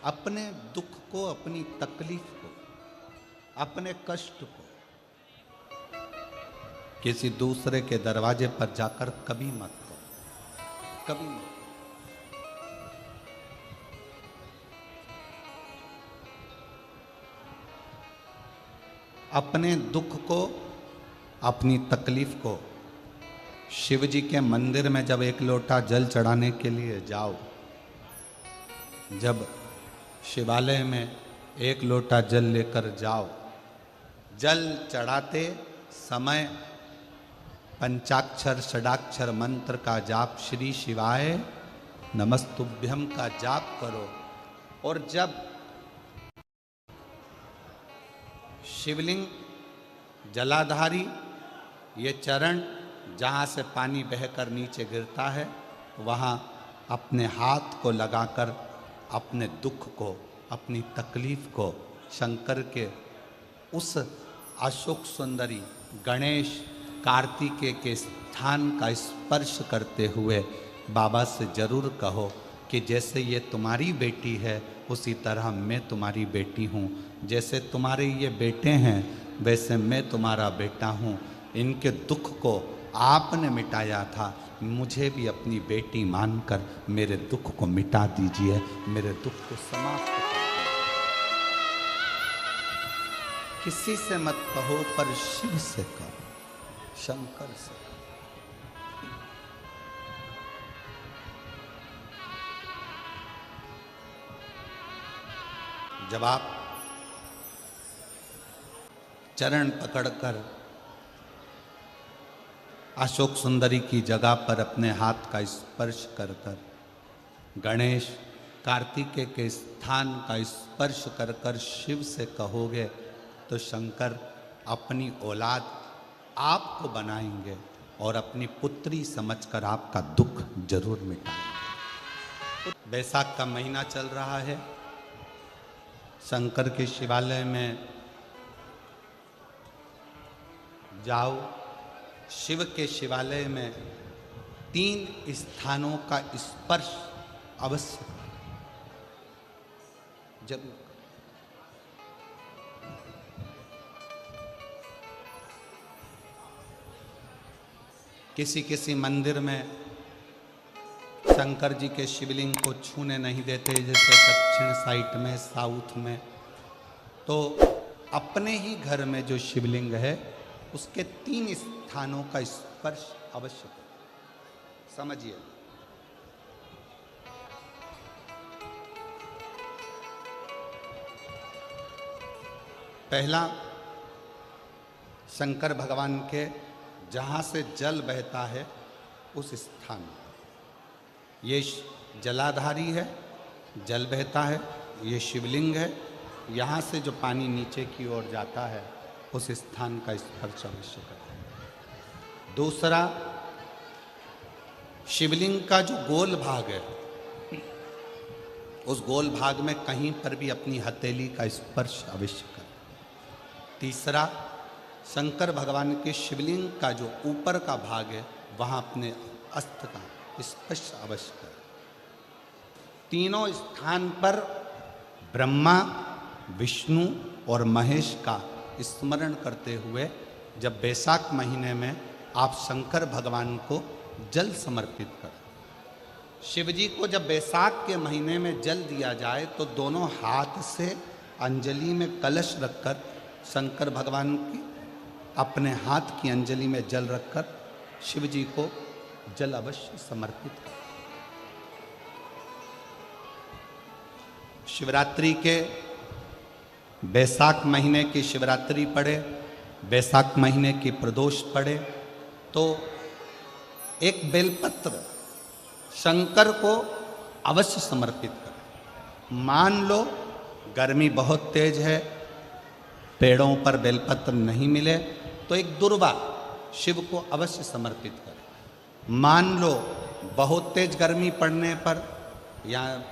अपने दुख को, अपनी तकलीफ को, अपने कष्ट को किसी दूसरे के दरवाजे पर जाकर कभी मत करो, कभी मत। अपने दुख को, अपनी तकलीफ को शिव जी के मंदिर में जब एक लोटा जल चढ़ाने के लिए जाओ, जब शिवालय में एक लोटा जल लेकर जाओ, जल चढ़ाते समय पंचाक्षर षडाक्षर मंत्र का जाप, श्री शिवाय नमस्तुभ्यम का जाप करो। और जब शिवलिंग जलाधारी ये चरण जहाँ से पानी बहकर नीचे गिरता है, वहाँ अपने हाथ को लगाकर अपने दुख को, अपनी तकलीफ को शंकर के उस अशोक सुंदरी गणेश कार्तिकेय के स्थान का स्पर्श करते हुए बाबा से जरूर कहो कि जैसे ये तुम्हारी बेटी है उसी तरह मैं तुम्हारी बेटी हूँ, जैसे तुम्हारे ये बेटे हैं वैसे मैं तुम्हारा बेटा हूँ। इनके दुख को आपने मिटाया था, मुझे भी अपनी बेटी मानकर मेरे दुख को मिटा दीजिए, मेरे दुख को समाप्त कर दीजिए। किसी से मत कहो पर शिव से कहो, शंकर से। जब आप चरण पकड़कर अशोक सुंदरी की जगह पर अपने हाथ का स्पर्श कर कर, गणेश कार्तिकेय के स्थान का स्पर्श कर कर शिव से कहोगे तो शंकर अपनी औलाद आपको बनाएंगे और अपनी पुत्री समझकर आपका दुख जरूर मिटाएंगे। बैसाख का महीना चल रहा है, शंकर के शिवालय में जाओ। शिव के शिवालय में 3 स्थानों का स्पर्श अवश्य जरूर। किसी किसी मंदिर में शंकर जी के शिवलिंग को छूने नहीं देते, जैसे दक्षिण साइड में, साउथ में। तो अपने ही घर में जो शिवलिंग है उसके 3 स्थानों का स्पर्श अवश्य करें। समझिए, पहला शंकर भगवान के जहाँ से जल बहता है उस स्थान, ये जलाधारी है, जल बहता है, ये शिवलिंग है, यहाँ से जो पानी नीचे की ओर जाता है उस स्थान का स्पर्श अवश्य करें। दूसरा, शिवलिंग का जो गोल भाग है उस गोल भाग में कहीं पर भी अपनी हथेली का स्पर्श अवश्य करें। तीसरा, शंकर भगवान के शिवलिंग का जो ऊपर का भाग है वहाँ अपने अस्त्र का स्पर्श अवश्य करें। तीनों स्थान पर ब्रह्मा, विष्णु और महेश का स्मरण करते हुए जब बैसाख महीने में आप शंकर भगवान को जल समर्पित करें। शिव जी को जब बैसाख के महीने में जल दिया जाए तो दोनों हाथ से अंजलि में कलश रखकर शंकर भगवान की अपने हाथ की अंजलि में जल रखकर शिव जी को जल अवश्य समर्पित करें। शिवरात्रि के बैसाख महीने की शिवरात्रि पड़े, बैसाख महीने की प्रदोष पड़े तो एक बेलपत्र शंकर को अवश्य समर्पित करें। मान लो गर्मी बहुत तेज है, पेड़ों पर बेलपत्र नहीं मिले तो एक दुर्वा शिव को अवश्य समर्पित करें। मान लो बहुत तेज गर्मी पड़ने पर, यहाँ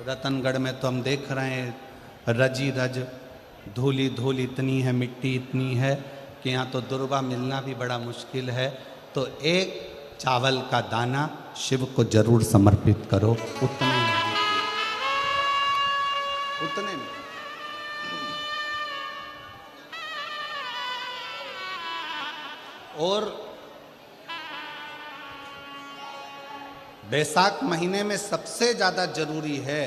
रतनगढ़ में तो हम देख रहे हैं रजी रज, धूली धूल इतनी है, मिट्टी इतनी है कि यहाँ तो दुर्वा मिलना भी बड़ा मुश्किल है। तो एक चावल का दाना शिव को जरूर समर्पित करो, उतने उतने में। और बैसाख महीने में सबसे ज़्यादा जरूरी है,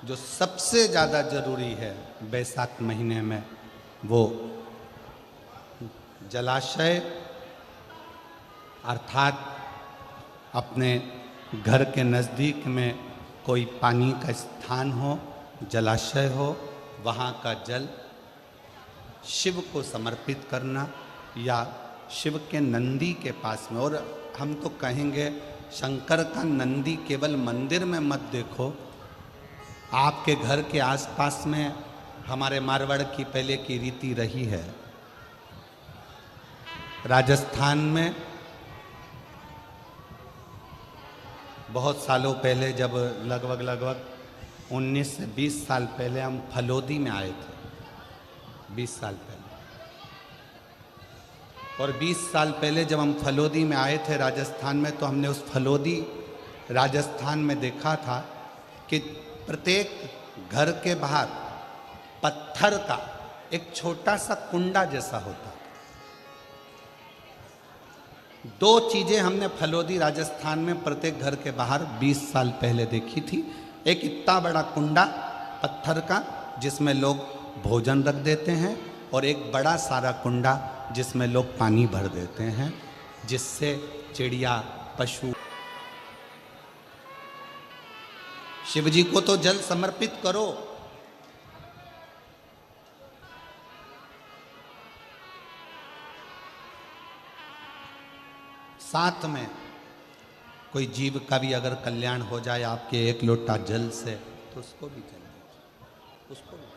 जो सबसे ज़्यादा जरूरी है बैसाख महीने में, वो जलाशय अर्थात अपने घर के नज़दीक में कोई पानी का स्थान हो, जलाशय हो, वहाँ का जल शिव को समर्पित करना, या शिव के नंदी के पास में। और हम तो कहेंगे शंकर का नंदी केवल मंदिर में मत देखो, आपके घर के आसपास में हमारे मारवाड़ की पहले की रीति रही है। राजस्थान में बहुत सालों पहले, जब लगभग 19 से 20 साल पहले हम फलोदी में आए थे, 20 साल पहले। और 20 साल पहले जब हम फलोदी में आए थे राजस्थान में, तो हमने उस फलोदी राजस्थान में देखा था कि प्रत्येक घर के बाहर पत्थर का एक छोटा सा कुंडा जैसा होता। दो चीजें हमने फलोदी राजस्थान में प्रत्येक घर के बाहर 20 साल पहले देखी थी। एक इतना बड़ा कुंडा पत्थर का जिसमें लोग भोजन रख देते हैं, और एक बड़ा सारा कुंडा जिसमें लोग पानी भर देते हैं, जिससे चिड़िया, पशु। शिव जी को तो जल समर्पित करो, साथ में कोई जीव का भी अगर कल्याण हो जाए आपके एक लोटा जल से, तो उसको भी जल दीजिए, उसको भी।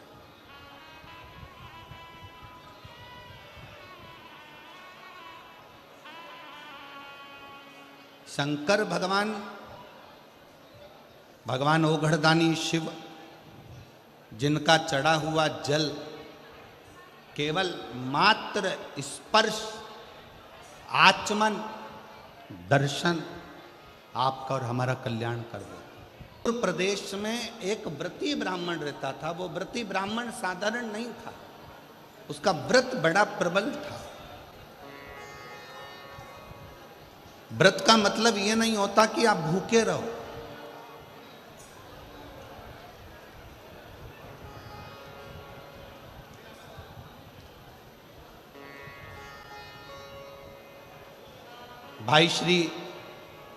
शंकर भगवान ओघड़दानी शिव, जिनका चढ़ा हुआ जल केवल मात्र स्पर्श, आचमन, दर्शन आपका और हमारा कल्याण कर दे। उत्तर प्रदेश में एक व्रती ब्राह्मण रहता था। वो व्रती ब्राह्मण साधारण नहीं था, उसका व्रत बड़ा प्रबल था। व्रत का मतलब ये नहीं होता कि आप भूखे रहो। भाई श्री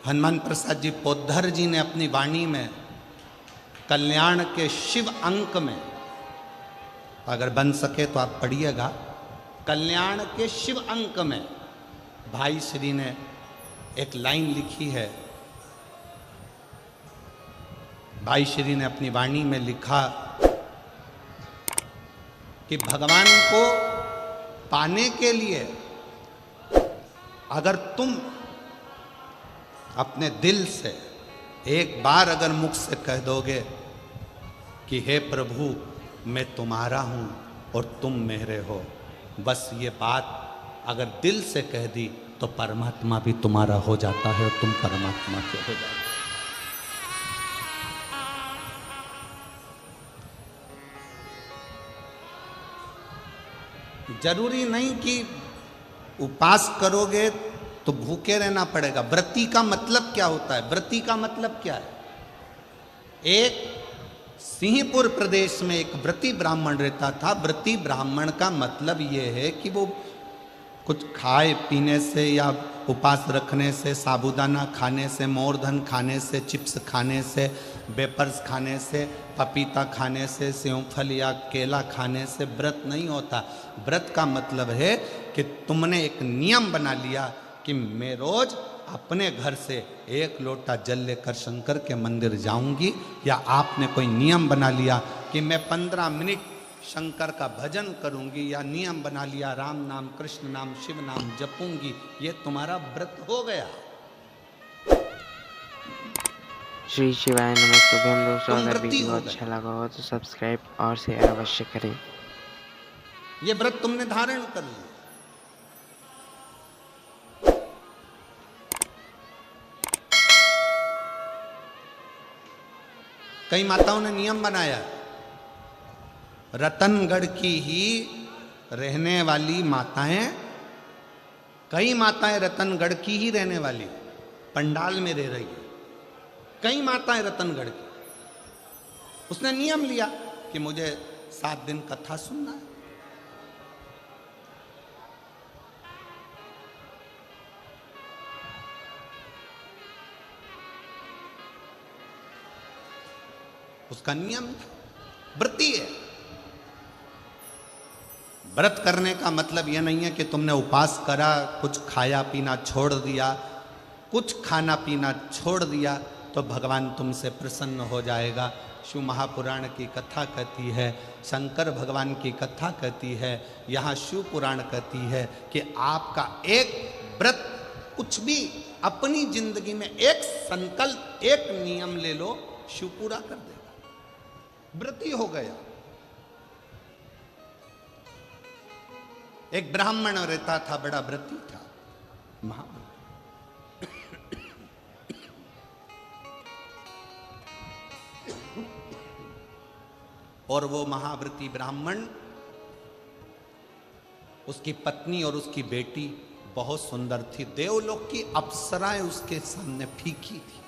हनुमान प्रसाद जी पोद्धर जी ने अपनी वाणी में कल्याण के शिव अंक में, अगर बन सके तो आप पढ़िएगा, कल्याण के शिव अंक में भाई श्री ने एक लाइन लिखी है। भाई श्री ने अपनी वाणी में लिखा कि भगवान को पाने के लिए अगर तुम अपने दिल से एक बार अगर मुख से कह दोगे कि हे प्रभु मैं तुम्हारा हूं और तुम मेरे हो, बस ये बात अगर दिल से कह दी तो परमात्मा भी तुम्हारा हो जाता है और तुम परमात्मा के हो जाते हो। जरूरी नहीं कि उपास करोगे तो भूखे रहना पड़ेगा। व्रती का मतलब क्या होता है? व्रती का मतलब क्या है? एक सिंहपुर प्रदेश में एक व्रती ब्राह्मण रहता था। व्रती ब्राह्मण का मतलब यह है कि वो कुछ खाए पीने से या उपास रखने से, साबूदाना खाने से, मोरधन खाने से, चिप्स खाने से, वेपर्स खाने से, पपीता खाने से, सेवफल या केला खाने से व्रत नहीं होता। व्रत का मतलब है कि तुमने एक नियम बना लिया कि मैं रोज अपने घर से एक लोटा जल लेकर शंकर के मंदिर जाऊंगी, या आपने कोई नियम बना लिया कि मैं 15 मिनट शंकर का भजन करूंगी, या नियम बना लिया राम नाम, कृष्ण नाम, शिव नाम जपूंगी, ये तुम्हारा व्रत हो गया। श्री शिवाय नमस्तुभ्यम। दोस्तों अगर वीडियो अच्छा लगा हो तो सब्सक्राइब और शेयर अवश्य करें। ये व्रत तुमने धारण कर लिया। कई माताओं ने नियम बनाया है, रतनगढ़ की ही रहने वाली माताएं, कई माताएं रतनगढ़ की ही रहने वाली पंडाल में रह रही है, कई माताएं रतनगढ़ की। उसने नियम लिया कि मुझे 7 दिन कथा सुनना है। उसका नियम था, व्रती है। व्रत करने का मतलब यह नहीं है कि तुमने उपवास करा, कुछ खाया पीना छोड़ दिया, कुछ खाना पीना छोड़ दिया तो भगवान तुमसे प्रसन्न हो जाएगा। शिव महापुराण की कथा कहती है, शंकर भगवान की कथा कहती है, यहाँ शिव पुराण कहती है कि आपका एक व्रत, कुछ भी अपनी जिंदगी में एक संकल्प, एक नियम ले लो, शिव पूरा कर देगा। व्रती हो गया। एक ब्राह्मण रहता था, बड़ा व्रती था, महाव्रती। और वो महाव्रती ब्राह्मण, उसकी पत्नी और उसकी बेटी बहुत सुंदर थी। देवलोक की अप्सराएं उसके सामने फीकी थी।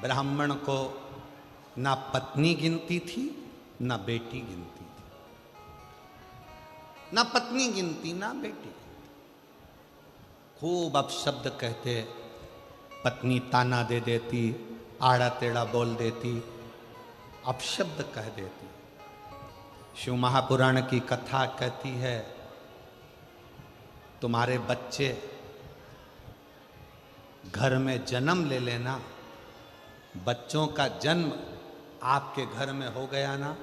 ब्राह्मण को ना पत्नी गिनती थी, ना बेटी गिनती थी, ना पत्नी गिनती, ना बेटी गिनती। खूब अपशब्द कहते, पत्नी ताना दे देती, आड़ा टेढ़ा बोल देती, अपशब्द कह देती। शिव महापुराण की कथा कहती है, तुम्हारे बच्चे घर में जन्म ले लेना, बच्चों का जन्म आपके घर में हो गया ना,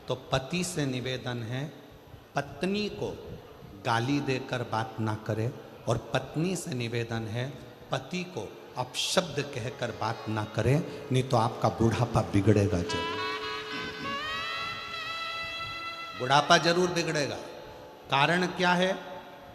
तो पति से निवेदन है, पत्नी को गाली देकर बात ना करे, और पत्नी से निवेदन है, पति को अपशब्द कहकर बात ना करे, नहीं तो आपका बुढ़ापा बिगड़ेगा जरूर। बुढ़ापा जरूर बिगड़ेगा। कारण क्या है?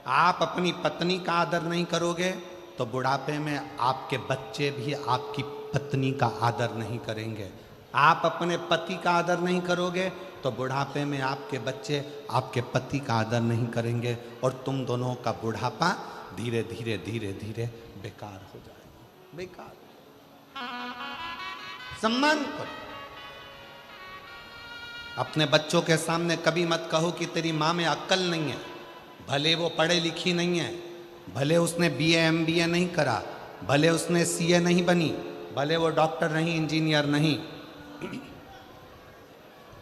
आप अपनी पत्नी का आदर नहीं करोगे तो बुढ़ापे में आपके बच्चे भी आपकी पत्नी का आदर नहीं करेंगे। आप अपने पति का आदर नहीं करोगे तो बुढ़ापे में आपके बच्चे आपके पति का आदर नहीं करेंगे, और तुम दोनों का बुढ़ापा धीरे धीरे धीरे धीरे बेकार हो जाएगा। बेकार। सम्मान करो। अपने बच्चों के सामने कभी मत कहो कि तेरी माँ में अक्ल नहीं है। भले वो पढ़े लिखी नहीं है, भले उसने BA MBA नहीं करा, भले उसने CA नहीं बनी, भले वो डॉक्टर नहीं, इंजीनियर नहीं,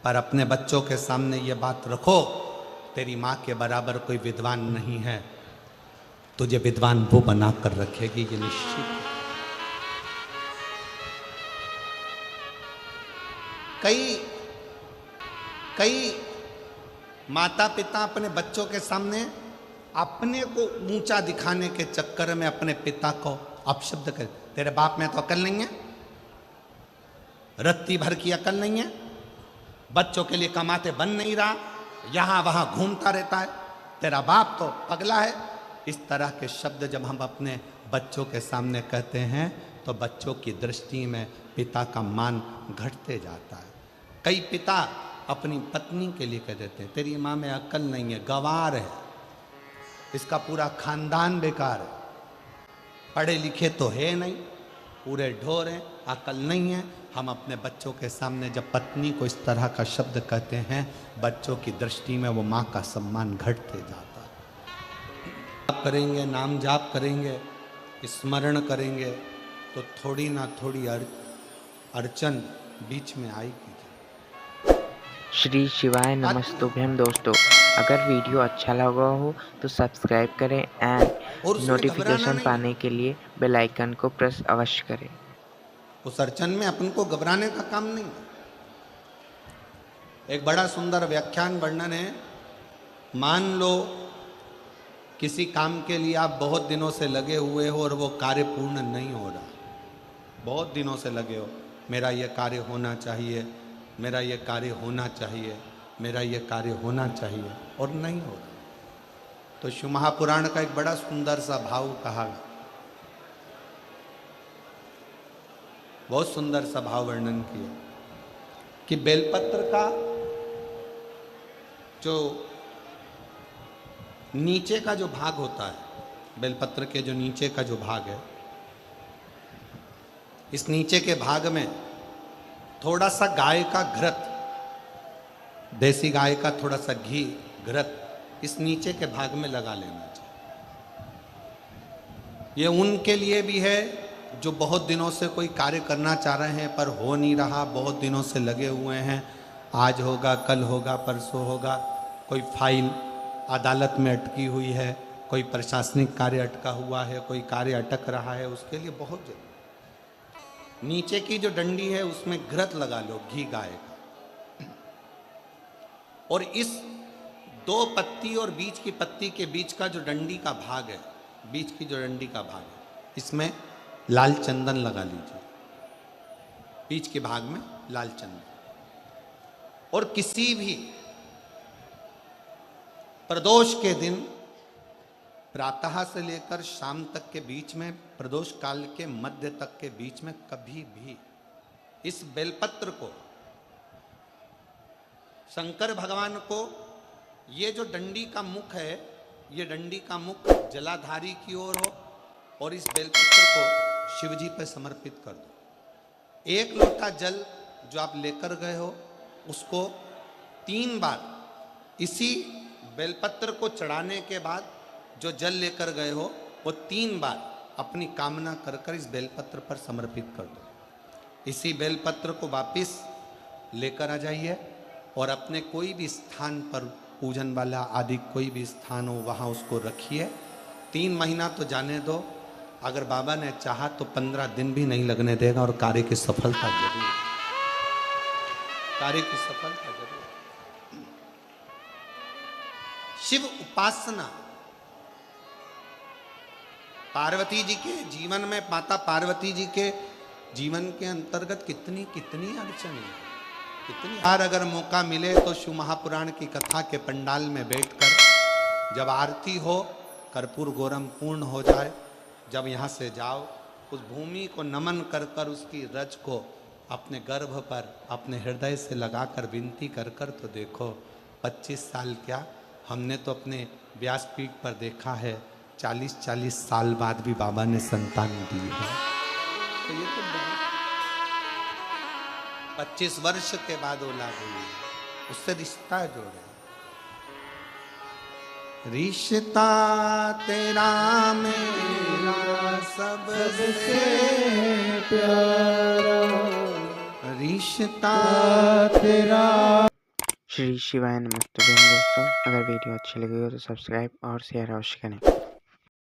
पर अपने बच्चों के सामने ये बात रखो, तेरी माँ के बराबर कोई विद्वान नहीं है, तुझे विद्वान वो बना कर रखेगी, ये निश्चित है। कई माता पिता अपने बच्चों के सामने अपने को ऊंचा दिखाने के चक्कर में अपने पिता को अपशब्द कर, तेरे बाप में तो अकल नहीं है, रत्ती भर की अकल नहीं है, बच्चों के लिए कमाते बन नहीं रहा, यहां वहां घूमता रहता है, तेरा बाप तो पगला है। इस तरह के शब्द जब हम अपने बच्चों के सामने कहते हैं तो बच्चों की दृष्टि में पिता का मान घटते जाता है। कई पिता अपनी पत्नी के लिए कह देते हैं, तेरी माँ में अकल नहीं है, गंवार है, इसका पूरा खानदान बेकार है, पढ़े लिखे तो है नहीं, पूरे ढोर हैं, अकल नहीं है। हम अपने बच्चों के सामने जब पत्नी को इस तरह का शब्द कहते हैं, बच्चों की दृष्टि में वो माँ का सम्मान घटते जाता है। जाप करेंगे, नाम जाप करेंगे, स्मरण करेंगे तो थोड़ी ना थोड़ी अड़चन बीच में आएगी। श्री शिवाय नमस्तुभ्यम। दोस्तों, अगर वीडियो अच्छा लगा हो तो सब्सक्राइब करें एंड नोटिफिकेशन पाने के लिए बेल आइकन को प्रेस अवश्य करें। उस अड़चन में अपन को घबराने का काम नहीं। एक बड़ा सुंदर व्याख्यान वर्णन है। मान लो किसी काम के लिए आप बहुत दिनों से लगे हुए हो और वो कार्य पूर्ण नहीं हो रहा, बहुत दिनों से लगे हो, मेरा ये कार्य होना चाहिए, मेरा ये कार्य होना चाहिए, मेरा ये कार्य होना चाहिए, और नहीं हो रहा। तो शिव महापुराण का एक बड़ा सुंदर सा भाव कहा, बहुत सुंदर सा भाव वर्णन किया कि बेलपत्र का जो नीचे का जो भाग होता है, बेलपत्र के जो नीचे का जो भाग है, इस नीचे के भाग में थोड़ा सा गाय का घृत, देसी गाय का थोड़ा सा घी घृत इस नीचे के भाग में लगा लेना चाहिए। ये उनके लिए भी है जो बहुत दिनों से कोई कार्य करना चाह रहे हैं पर हो नहीं रहा, बहुत दिनों से लगे हुए हैं, आज होगा कल होगा परसों होगा, कोई फाइल अदालत में अटकी हुई है, कोई प्रशासनिक कार्य अटका हुआ है, कोई कार्य अटक रहा है, उसके लिए बहुत जरूरी। नीचे की जो डंडी है उसमें घृत लगा लो, घी गाय का, और इस 2 पत्ती और बीच की पत्ती के बीच का जो डंडी का भाग है, बीच की जो डंडी का भाग है, इसमें लाल चंदन लगा लीजिए, बीच के भाग में लाल चंदन। और किसी भी प्रदोष के दिन प्रातः से लेकर शाम तक के बीच में, प्रदोष काल के मध्य तक के बीच में कभी भी इस बेलपत्र को शंकर भगवान को, ये जो डंडी का मुख है, ये डंडी का मुख जलाधारी की ओर हो और इस बेलपत्र को शिव जी पर समर्पित कर दो। 1 लोटा जल जो आप लेकर गए हो उसको 3 बार इसी बेलपत्र को चढ़ाने के बाद जो जल लेकर गए हो वो 3 बार अपनी कामना कर कर इस बेलपत्र पर समर्पित कर दो। इसी बेलपत्र को वापिस लेकर आ जाइए और अपने कोई भी स्थान पर, पूजन वाला आदि कोई भी स्थान हो वहाँ उसको रखिए। 3 महीना तो जाने दो, अगर बाबा ने चाहा तो 15 दिन भी नहीं लगने देगा और कार्य की सफलता जरूर, कार्य की सफलता जरूर। शिव उपासना पार्वती जी के जीवन में, माता पार्वती जी के जीवन के अंतर्गत कितनी कितनी अड़चन है, कितनी बार अगर मौका मिले तो शिव महापुराण की कथा के पंडाल में बैठकर जब आरती हो, कर्पूर गौरम पूर्ण हो जाए, जब यहाँ से जाओ उस भूमि को नमन कर कर उसकी रज को अपने गर्भ पर, अपने हृदय से लगाकर विनती कर कर तो देखो 25 साल क्या, हमने तो अपने व्यासपीठ पर देखा है 40-40 साल बाद भी बाबा ने संतान दी है। तो ये तो 25 वर्ष के बाद औलाद हुई, उससे रिश्ता जोड़े। रिश्ता तेरा मेरा सबसे प्यारा, रिश्ता तेरा। श्री शिवाय नमस्तुभ्यं दोस्तों, अगर वीडियो अच्छी लगी हो तो सब्सक्राइब और शेयर अवश्य करें।